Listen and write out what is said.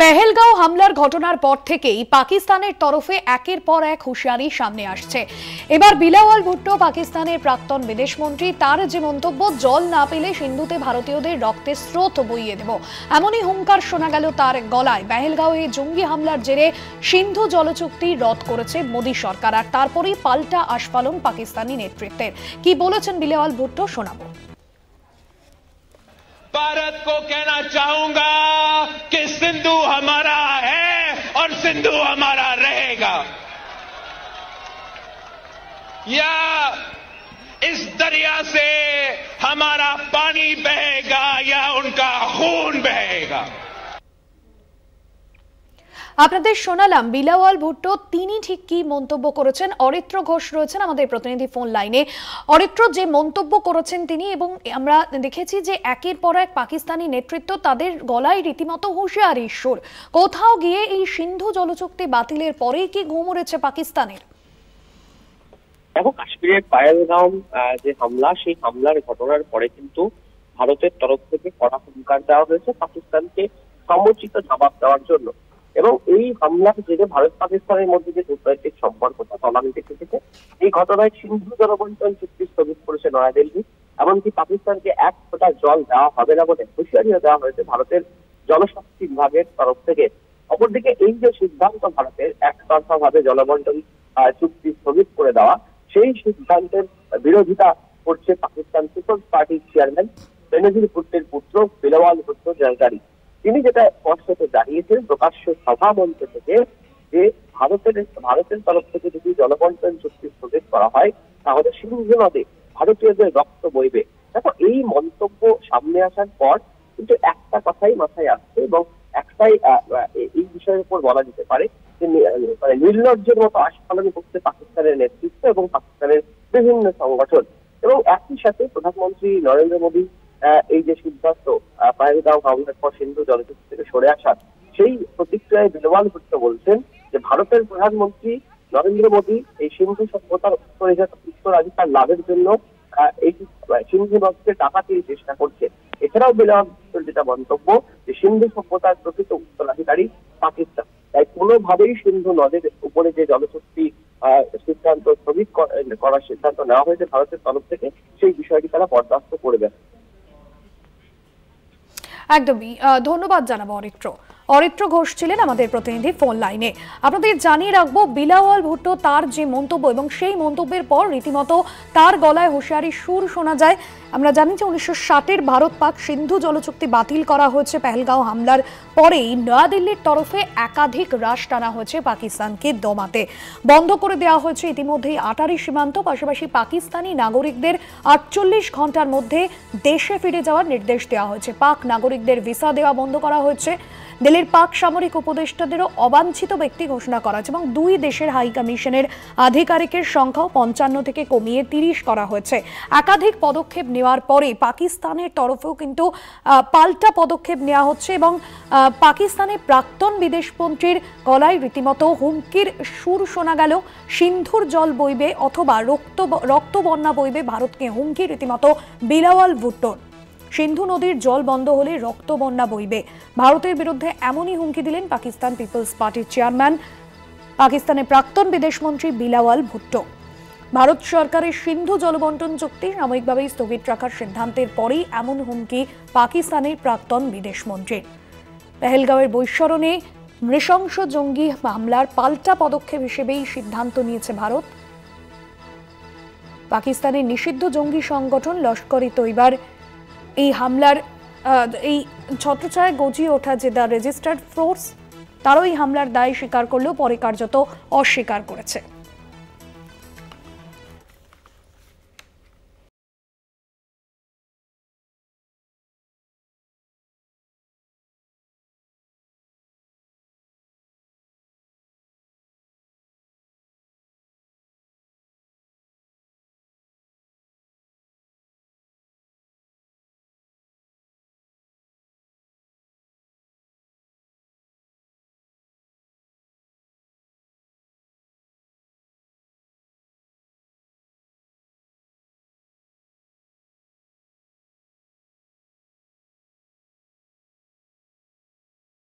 পেহেলগাঁও হামলার ঘটনার পর থেকেই পাকিস্তানের তরফে একের পর এক হুঁশিয়ারি সামনে আসছে। এবার বিলাওয়াল ভুট্টো পাকিস্তানের প্রাক্তন বিদেশমন্ত্রী, তার যে মন্তব্য, জল না পেলে সিন্ধুতে ভারতীয়দের রক্তের স্রোত বইয়ে দেব, এমনই হুঙ্কার শোনা গেল তার গলায়। পেহেলগাঁওয়ে জঙ্গি হামলার জেরে সিন্ধু জলচুক্তি রদ করেছে মোদী সরকার, আর তারপরেই পাল্টা আস্ফালন পাকিস্তানি নেতৃত্বের। কি বলেছেন বিলাওয়াল ভুট্টো শোনাবো। भारत को कहना चाहूंगा कि सिंधु हमारा है और सिंधु हमारा रहेगा। या इस दरिया से हमारा पानी बहेगा या उनका खून बहेगा। আপনাদের শোনালাম বিলাওয়াল ভুট্টো, তিনি ঠিক কি মন্তব্য করেছেন। অরিত্র ঘোষ রয়েছেন আমাদের প্রতিনিধি ফোন লাইনে। অরিত্র, যে মন্তব্য করেছেন তিনি, এবং আমরা দেখেছি যে একের পর এক পাকিস্তানি নেতৃত্ব, তাদের গলায় রীতিমতো হুঁশিয়ারির সুর। কোথাও গিয়ে এই সিন্ধু জলচুক্তি বাতিলের পরেই কি ঘুম উড়েছে পাকিস্তানের? দেখো, কাশ্মীরের পাহেলগাঁও যে হামলা, সেই হামলার ঘটনার পরে কিন্তু ভারতের তরফ থেকে কড়া হুঙ্কার দেওয়া হয়েছে পাকিস্তানকে সমুচিত জবাব দেওয়ার জন্য। এবং এই হামলার জেরে ভারত পাকিস্তানের মধ্যে যে কূটনৈতিক সম্পর্কটা তলানিতে থেকেছে, এই ঘটনায় সিন্ধু জলবন্টন চুক্তি স্থগিত করেছে নয়াদিল্লি। এমনকি পাকিস্তানকে এক ফোঁটা জল দেওয়া হবে না বলে হুঁশিয়ারিও দেওয়া হয়েছে ভারতের জলশক্তি বিভাগের তরফ থেকে। অপরদিকে এই যে সিদ্ধান্ত ভারতের একতরফা ভাবে জলবন্টন চুক্তি স্থগিত করে দেওয়া, সেই সিদ্ধান্তের বিরোধিতা করছে পাকিস্তান পিপলস পার্টির চেয়ারম্যান বেনজির ভুট্টোর পুত্র বিলাওয়াল ভুট্টো জলকারি। তিনি যেটা স্পষ্টত জানিয়েছেন প্রকাশ্য সভা মঞ্চ থেকে, যে ভারতের তরফ থেকে যদি জলবন্টন চুক্তি স্থগিত করা হয় তাহলে সিন্ধু নদে ভারতীয়দের রক্ত বইবে। দেখো, এই মন্তব্য সামনে আসার পর কিন্তু একটা কথাই মাথায় আসছে, এবং একটাই এই বিষয়ের উপর বলা যেতে পারে যে নির্লজ্জের মতো আস্ফালন করছে পাকিস্তানের নেতৃত্ব এবং পাকিস্তানের বিভিন্ন সংগঠন। এবং একই সাথে প্রধানমন্ত্রী নরেন্দ্র মোদী এই যে সিদ্ধান্ত পাহেলগাঁও হামলার পর সিন্ধু জলচুক্তি থেকে সরে আসা, সেই প্রতিক্রিয়ায় বিলাওয়াল ভুট্টো বলছেন যে ভারতের প্রধানমন্ত্রী নরেন্দ্র মোদী এই সিন্ধু সভ্যতার উত্তরাধিকার লাভের জন্য এই সিন্ধু নদীতে ডাকাতির চেষ্টা করছে। এছাড়াও বিলাওয়াল ভুট্টোর যেটা মন্তব্য, যে সিন্ধু সভ্যতার প্রকৃত উত্তরাধিকারী পাকিস্তান, তাই কোনোভাবেই সিন্ধু নদের উপরে যে জলচুক্তি সিদ্ধান্ত স্থগিত করার সিদ্ধান্ত নেওয়া হয়েছে ভারতের তরফ থেকে, সেই বিষয়টি তারা বরদাস্ত করবে। একদমই ধন্যবাদ জানাবো অরিত্র ঘোষ ছিলেন আমাদের প্রতিনিধি ফোন লাইনে। আপনাদের জানিয়ে রাখবো, বিলাওয়াল ভুট্টো তার যে মন্তব্য, এবং সেই মন্তব্যের পর রীতিমতো তার গলায় হুঁশিয়ারির সুর শোনা যায়। আমরা জানি যে 1960-এর ভারত পাক সিন্ধু জলচুক্তি বাতিল করা হয়েছে পেহেলগাঁও হামলার পরেই। নয়াদিল্লির তরফে একাধিক রাশ টানা হয়েছে পাকিস্তানকে দমাতে। বন্ধ করে দেওয়া হয়েছে ইতিমধ্যেই আটারি সীমান্ত, পাশাপাশি পাকিস্তানি নাগরিকদের 48 ঘন্টার মধ্যে দেশে ফিরে যাওয়ার নির্দেশ দেওয়া হয়েছে। পাক নাগরিকদের ভিসা দেওয়া বন্ধ করা হয়েছে। দিল্লির পাক সামরিক উপদেষ্টাদেরও অবাঞ্ছিত ব্যক্তি ঘোষণা করা হয়েছে, এবং দুই দেশের হাই কমিশনের আধিকারিকের সংখ্যাও 55 থেকে কমিয়ে 30 করা হয়েছে। একাধিক পদক্ষেপ নেওয়ার পরে পাকিস্তানের তরফেও কিন্তু পাল্টা পদক্ষেপ নেওয়া হচ্ছে, এবং পাকিস্তানের প্রাক্তন বিদেশমন্ত্রীর গলায় রীতিমতো হুমকির সুর শোনা গেল। সিন্ধুর জল বইবে অথবা রক্ত বন্যা বইবে, ভারতকে হুমকি রীতিমতো বিলাওয়াল ভুট্টোর। সিন্ধু নদীর জল বন্ধ হলে রক্ত বন্যা বইবে, ভারতের বিরুদ্ধে এমনই হুমকি দিলেন পাকিস্তান পিপলস পার্টির চেয়ারম্যান, পাকিস্তানের প্রাক্তন বিদেশমন্ত্রী বিলাওয়াল ভুট্টো। ভারত সরকারের সিন্ধু জলবন্টন চুক্তি সাময়িকভাবে স্থগিত রাখার সিদ্ধান্তের পরেই এমন হুমকি পাকিস্তানের প্রাক্তন বিদেশমন্ত্রীর। পেহেলগাঁওয়ের বৈশ্বরণে নৃশংস জঙ্গি হামলার পাল্টা পদক্ষেপ হিসেবেই সিদ্ধান্ত নিয়েছে ভারত। পাকিস্তানের নিষিদ্ধ জঙ্গি সংগঠন লস্কর-ই তৈবার এই হামলার এই ছত্রছায়ায় গজিয়ে ওঠা যে দ্য রেজিস্টার্ড ফোর্স, তারও এই হামলার দায় স্বীকার করলেও পরে কার্যত অস্বীকার করেছে।